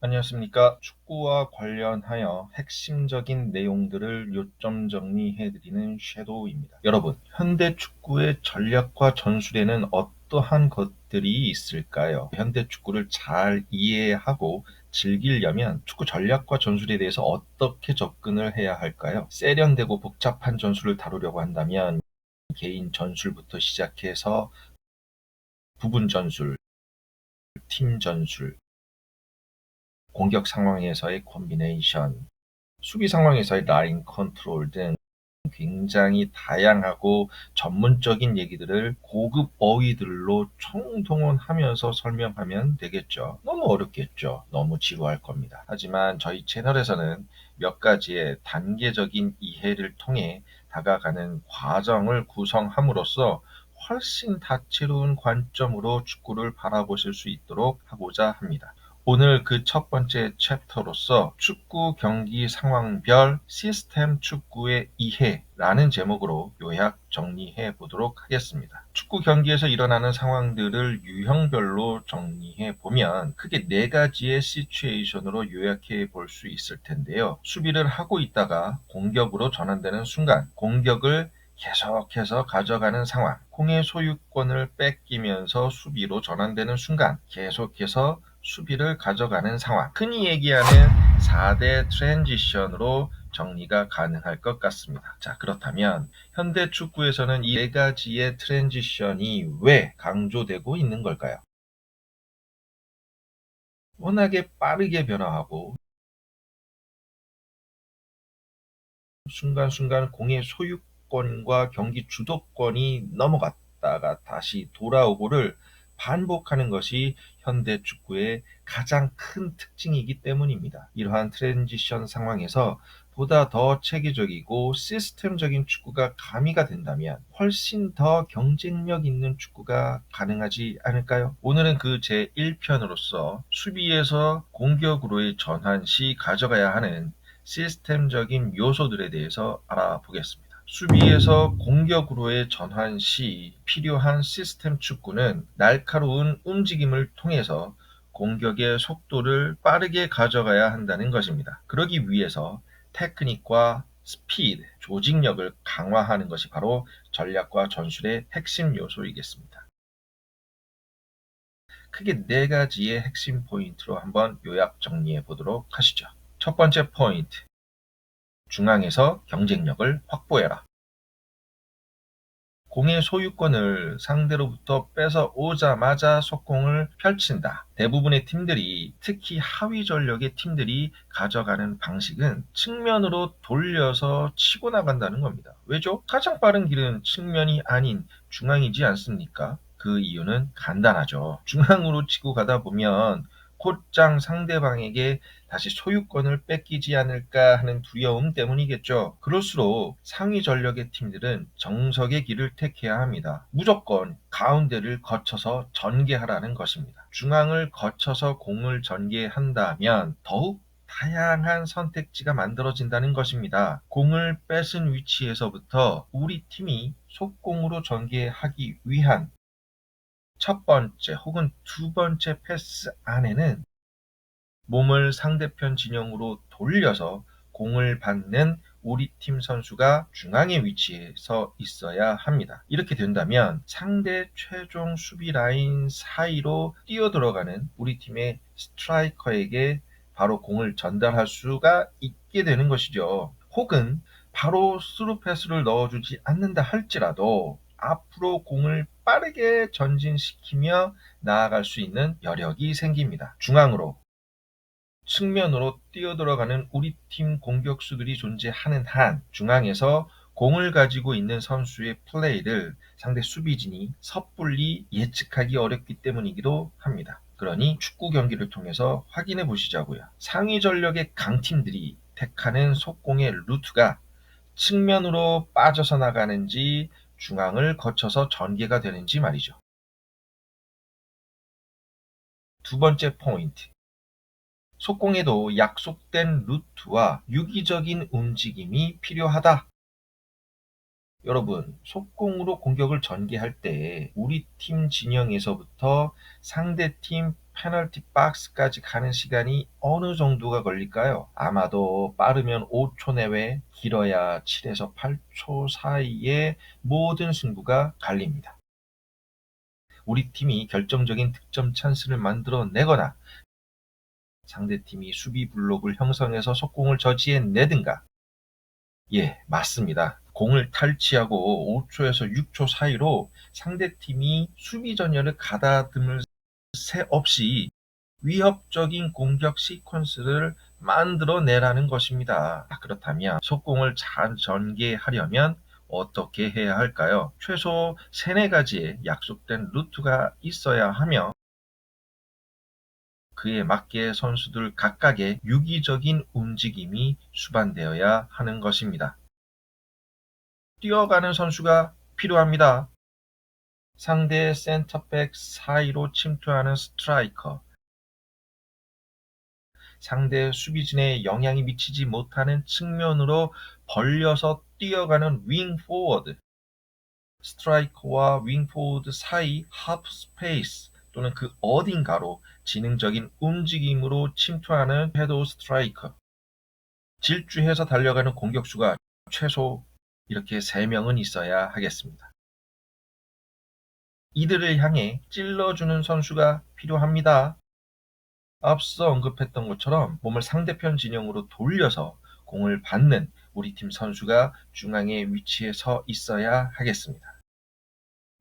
안녕하십니까. 축구와 관련하여 핵심적인 내용들을 요점 정리해드리는 섀도우입니다. 여러분, 현대 축구의 전략과 전술에는 어떠한 것들이 있을까요? 현대 축구를 잘 이해하고 즐기려면 축구 전략과 전술에 대해서 어떻게 접근을 해야 할까요? 세련되고 복잡한 전술을 다루려고 한다면 개인 전술부터 시작해서 부분 전술, 팀 전술, 공격 상황에서의 콤비네이션, 수비 상황에서의 라인 컨트롤 등 굉장히 다양하고 전문적인 얘기들을 고급 어휘들로 총동원하면서 설명하면 되겠죠. 너무 어렵겠죠. 너무 지루할 겁니다. 하지만 저희 채널에서는 몇 가지의 단계적인 이해를 통해 다가가는 과정을 구성함으로써 훨씬 다채로운 관점으로 축구를 바라보실 수 있도록 하고자 합니다. 오늘 그 첫 번째 챕터로서 축구 경기 상황별 시스템 축구의 이해라는 제목으로 요약 정리해 보도록 하겠습니다. 축구 경기에서 일어나는 상황들을 유형별로 정리해 보면 크게 네 가지의 시츄에이션으로 요약해 볼 수 있을 텐데요. 수비를 하고 있다가 공격으로 전환되는 순간, 공격을 계속해서 가져가는 상황, 공의 소유권을 뺏기면서 수비로 전환되는 순간, 계속해서 수비를 가져가는 상황, 흔히 얘기하는 4대 트랜지션으로 정리가 가능할 것 같습니다. 자, 그렇다면 현대 축구에서는 이 네 가지의 트랜지션이 왜 강조되고 있는 걸까요? 워낙에 빠르게 변화하고 순간순간 공의 소유권과 경기 주도권이 넘어갔다가 다시 돌아오고를 반복하는 것이 현대 축구의 가장 큰 특징이기 때문입니다. 이러한 트랜지션 상황에서 보다 더 체계적이고 시스템적인 축구가 가미가 된다면 훨씬 더 경쟁력 있는 축구가 가능하지 않을까요? 오늘은 그 제1편으로서 수비에서 공격으로의 전환 시 가져가야 하는 시스템적인 요소들에 대해서 알아보겠습니다. 수비에서 공격으로의 전환 시 필요한 시스템 축구는 날카로운 움직임을 통해서 공격의 속도를 빠르게 가져가야 한다는 것입니다. 그러기 위해서 테크닉과 스피드, 조직력을 강화하는 것이 바로 전략과 전술의 핵심 요소이겠습니다. 크게 네 가지의 핵심 포인트로 한번 요약 정리해 보도록 하시죠. 첫 번째 포인트, 중앙에서 경쟁력을 확보해라. 공의 소유권을 상대로부터 뺏어 오자마자 속공을 펼친다. 대부분의 팀들이, 특히 하위 전력의 팀들이 가져가는 방식은 측면으로 돌려서 치고 나간다는 겁니다. 왜죠? 가장 빠른 길은 측면이 아닌 중앙이지 않습니까? 그 이유는 간단하죠. 중앙으로 치고 가다 보면 곧장 상대방에게 다시 소유권을 뺏기지 않을까 하는 두려움 때문이겠죠. 그럴수록 상위 전력의 팀들은 정석의 길을 택해야 합니다. 무조건 가운데를 거쳐서 전개하라는 것입니다. 중앙을 거쳐서 공을 전개한다면 더욱 다양한 선택지가 만들어진다는 것입니다. 공을 뺏은 위치에서부터 우리 팀이 속공으로 전개하기 위한 첫 번째 혹은 두 번째 패스 안에는 몸을 상대편 진영으로 돌려서 공을 받는 우리 팀 선수가 중앙의 위치에 서 있어야 합니다. 이렇게 된다면 상대 최종 수비 라인 사이로 뛰어들어가는 우리 팀의 스트라이커에게 바로 공을 전달할 수가 있게 되는 것이죠. 혹은 바로 스루 패스를 넣어주지 않는다 할지라도 앞으로 공을 빠르게 전진시키며 나아갈 수 있는 여력이 생깁니다. 중앙으로, 측면으로 뛰어들어가는 우리 팀 공격수들이 존재하는 한 중앙에서 공을 가지고 있는 선수의 플레이를 상대 수비진이 섣불리 예측하기 어렵기 때문이기도 합니다. 그러니 축구 경기를 통해서 확인해 보시자고요. 상위 전력의 강팀들이 택하는 속공의 루트가 측면으로 빠져서 나가는지 중앙을 거쳐서 전개가 되는지 말이죠. 두 번째 포인트. 속공에도 약속된 루트와 유기적인 움직임이 필요하다. 여러분, 속공으로 공격을 전개할 때 우리 팀 진영에서부터 상대팀 페널티 박스까지 가는 시간이 어느 정도가 걸릴까요? 아마도 빠르면 5초 내외, 길어야 7에서 8초 사이에 모든 승부가 갈립니다. 우리 팀이 결정적인 득점 찬스를 만들어내거나 상대팀이 수비 블록을 형성해서 속공을 저지해내든가. 예, 맞습니다. 공을 탈취하고 5초에서 6초 사이로 상대팀이 수비 전열을 가다듬을 새 없이 위협적인 공격 시퀀스를 만들어내라는 것입니다. 그렇다면 속공을 잘 전개하려면 어떻게 해야 할까요? 최소 3, 4가지의 약속된 루트가 있어야 하며 그에 맞게 선수들 각각의 유기적인 움직임이 수반되어야 하는 것입니다. 뛰어가는 선수가 필요합니다. 상대 센터백 사이로 침투하는 스트라이커, 상대 수비진에 영향이 미치지 못하는 측면으로 벌려서 뛰어가는 윙 포워드, 스트라이커와 윙 포워드 사이 하프 스페이스 또는 그 어딘가로 지능적인 움직임으로 침투하는 섀도우 스트라이커, 질주해서 달려가는 공격수가 최소 이렇게 3명은 있어야 하겠습니다. 이들을 향해 찔러주는 선수가 필요합니다. 앞서 언급했던 것처럼 몸을 상대편 진영으로 돌려서 공을 받는 우리 팀 선수가 중앙에 위치해 서 있어야 하겠습니다.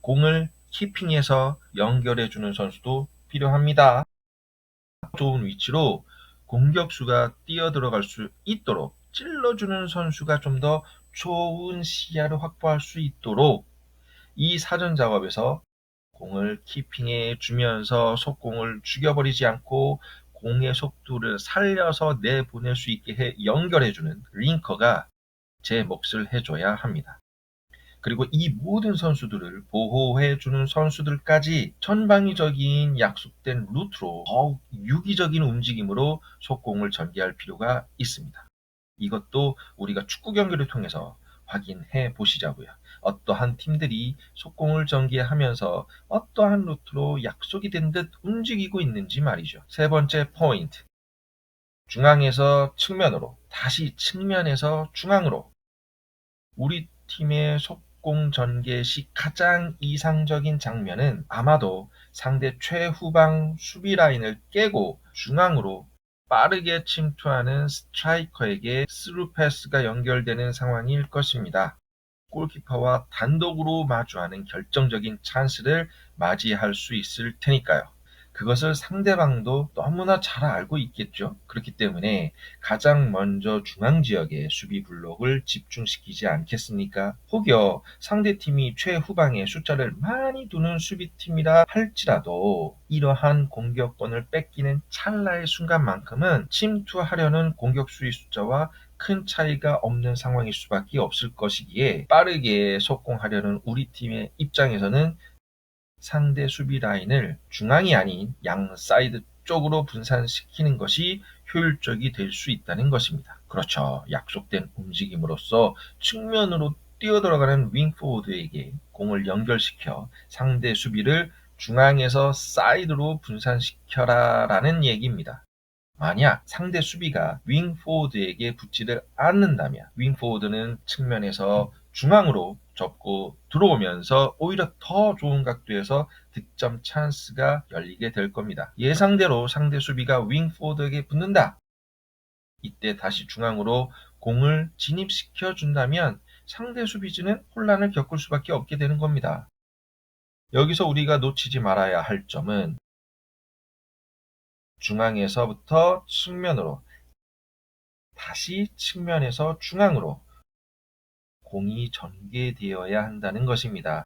공을 키핑해서 연결해주는 선수도 필요합니다. 좋은 위치로 공격수가 뛰어들어갈 수 있도록 찔러주는 선수가 좀 더 좋은 시야를 확보할 수 있도록 이 사전 작업에서 공을 키핑해 주면서 속공을 죽여버리지 않고 공의 속도를 살려서 내보낼 수 있게 해 연결해주는 링커가 제 몫을 해줘야 합니다. 그리고 이 모든 선수들을 보호해주는 선수들까지 전방위적인 약속된 루트로 더욱 유기적인 움직임으로 속공을 전개할 필요가 있습니다. 이것도 우리가 축구 경기를 통해서 확인해 보시자고요. 어떠한 팀들이 속공을 전개하면서 어떠한 루트로 약속이 된 듯 움직이고 있는지 말이죠. 세 번째 포인트. 중앙에서 측면으로, 다시 측면에서 중앙으로. 우리 팀의 속공 전개 시 가장 이상적인 장면은 아마도 상대 최후방 수비 라인을 깨고 중앙으로 빠르게 침투하는 스트라이커에게 스루 패스가 연결되는 상황일 것입니다. 골키퍼와 단독으로 마주하는 결정적인 찬스를 맞이할 수 있을 테니까요. 그것을 상대방도 너무나 잘 알고 있겠죠. 그렇기 때문에 가장 먼저 중앙 지역에 수비 블록을 집중시키지 않겠습니까? 혹여 상대팀이 최후방에 숫자를 많이 두는 수비팀이라 할지라도 이러한 공격권을 뺏기는 찰나의 순간만큼은 침투하려는 공격수의 숫자와 큰 차이가 없는 상황일 수밖에 없을 것이기에 빠르게 속공하려는 우리 팀의 입장에서는 상대 수비 라인을 중앙이 아닌 양 사이드 쪽으로 분산시키는 것이 효율적이 될 수 있다는 것입니다. 그렇죠. 약속된 움직임으로써 측면으로 뛰어들어가는 윙포워드에게 공을 연결시켜 상대 수비를 중앙에서 사이드로 분산시켜라 라는 얘기입니다. 만약 상대 수비가 윙포워드에게 붙지를 않는다면 윙포워드는 측면에서 중앙으로 접고 들어오면서 오히려 더 좋은 각도에서 득점 찬스가 열리게 될 겁니다. 예상대로 상대 수비가 윙포워드에게 붙는다. 이때 다시 중앙으로 공을 진입시켜 준다면 상대 수비진은 혼란을 겪을 수밖에 없게 되는 겁니다. 여기서 우리가 놓치지 말아야 할 점은 중앙에서부터 측면으로, 다시 측면에서 중앙으로 공이 전개되어야 한다는 것입니다.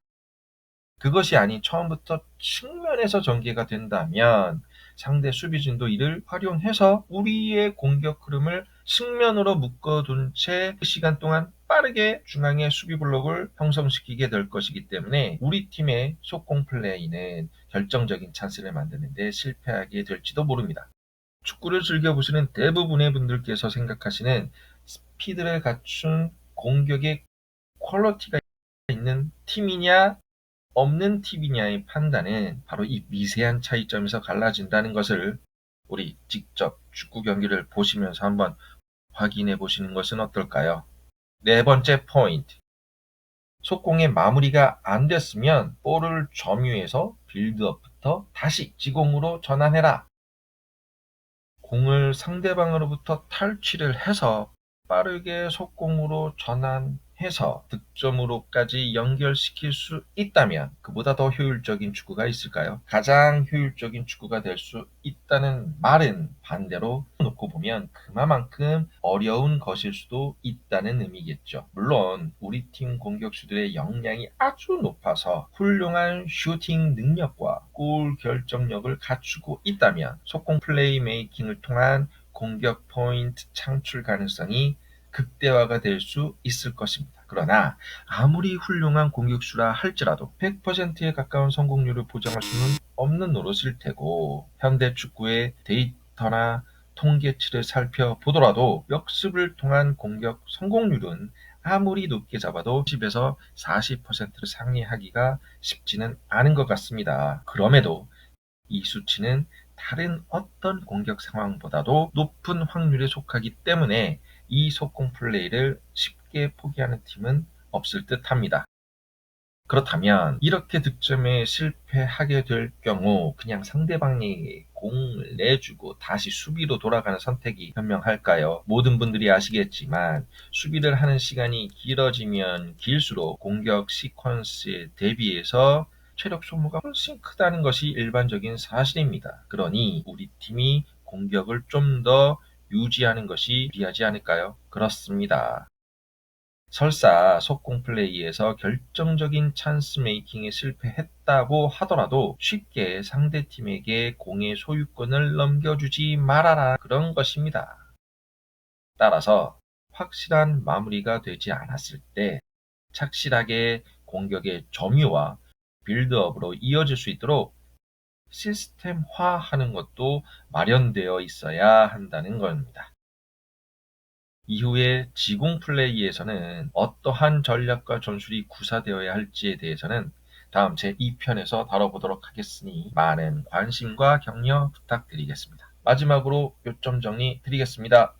그것이 아닌 처음부터 측면에서 전개가 된다면 상대 수비진도 이를 활용해서 우리의 공격 흐름을 측면으로 묶어둔 채 그 시간 동안 빠르게 중앙의 수비 블록을 형성시키게 될 것이기 때문에 우리 팀의 속공 플레이는 결정적인 찬스를 만드는 데 실패하게 될지도 모릅니다. 축구를 즐겨보시는 대부분의 분들께서 생각하시는 스피드를 갖춘 공격의 퀄리티가 있는 팀이냐 없는 팀이냐의 판단은 바로 이 미세한 차이점에서 갈라진다는 것을 우리 직접 축구 경기를 보시면서 한번 확인해 보시는 것은 어떨까요? 네 번째 포인트. 속공의 마무리가 안 됐으면 볼을 점유해서 빌드업부터 다시 지공으로 전환해라. 공을 상대방으로부터 탈취를 해서 빠르게 속공으로 전환해서 득점으로까지 연결시킬 수 있다면 그보다 더 효율적인 축구가 있을까요? 가장 효율적인 축구가 될 수 있다는 말은 반대로 놓고 보면 그만큼 어려운 것일 수도 있다는 의미겠죠. 물론 우리 팀 공격수들의 역량이 아주 높아서 훌륭한 슈팅 능력과 골 결정력을 갖추고 있다면 속공 플레이메이킹을 통한 공격 포인트 창출 가능성이 극대화가 될 수 있을 것입니다. 그러나 아무리 훌륭한 공격수라 할지라도 100%에 가까운 성공률을 보장할 수는 없는 노릇일 테고, 현대 축구의 데이터나 통계치를 살펴보더라도 역습을 통한 공격 성공률은 아무리 높게 잡아도 10에서 40%를 상회하기가 쉽지는 않은 것 같습니다. 그럼에도 이 수치는 다른 어떤 공격 상황보다도 높은 확률에 속하기 때문에 이 속공 플레이를 쉽게 포기하는 팀은 없을 듯합니다. 그렇다면 이렇게 득점에 실패하게 될 경우 그냥 상대방에게 공을 내주고 다시 수비로 돌아가는 선택이 현명할까요? 모든 분들이 아시겠지만 수비를 하는 시간이 길어지면 길수록 공격 시퀀스에 대비해서 체력 소모가 훨씬 크다는 것이 일반적인 사실입니다. 그러니 우리 팀이 공격을 좀 더 유지하는 것이 유리하지 않을까요? 그렇습니다. 설사 속공 플레이에서 결정적인 찬스 메이킹에 실패했다고 하더라도 쉽게 상대팀에게 공의 소유권을 넘겨주지 말아라, 그런 것입니다. 따라서 확실한 마무리가 되지 않았을 때 착실하게 공격의 점유와 빌드업으로 이어질 수 있도록 시스템화하는 것도 마련되어 있어야 한다는 겁니다. 이후에 지공 플레이에서는 어떠한 전략과 전술이 구사되어야 할지에 대해서는 다음 제2편에서 다뤄보도록 하겠으니 많은 관심과 격려 부탁드리겠습니다. 마지막으로 요점 정리 드리겠습니다.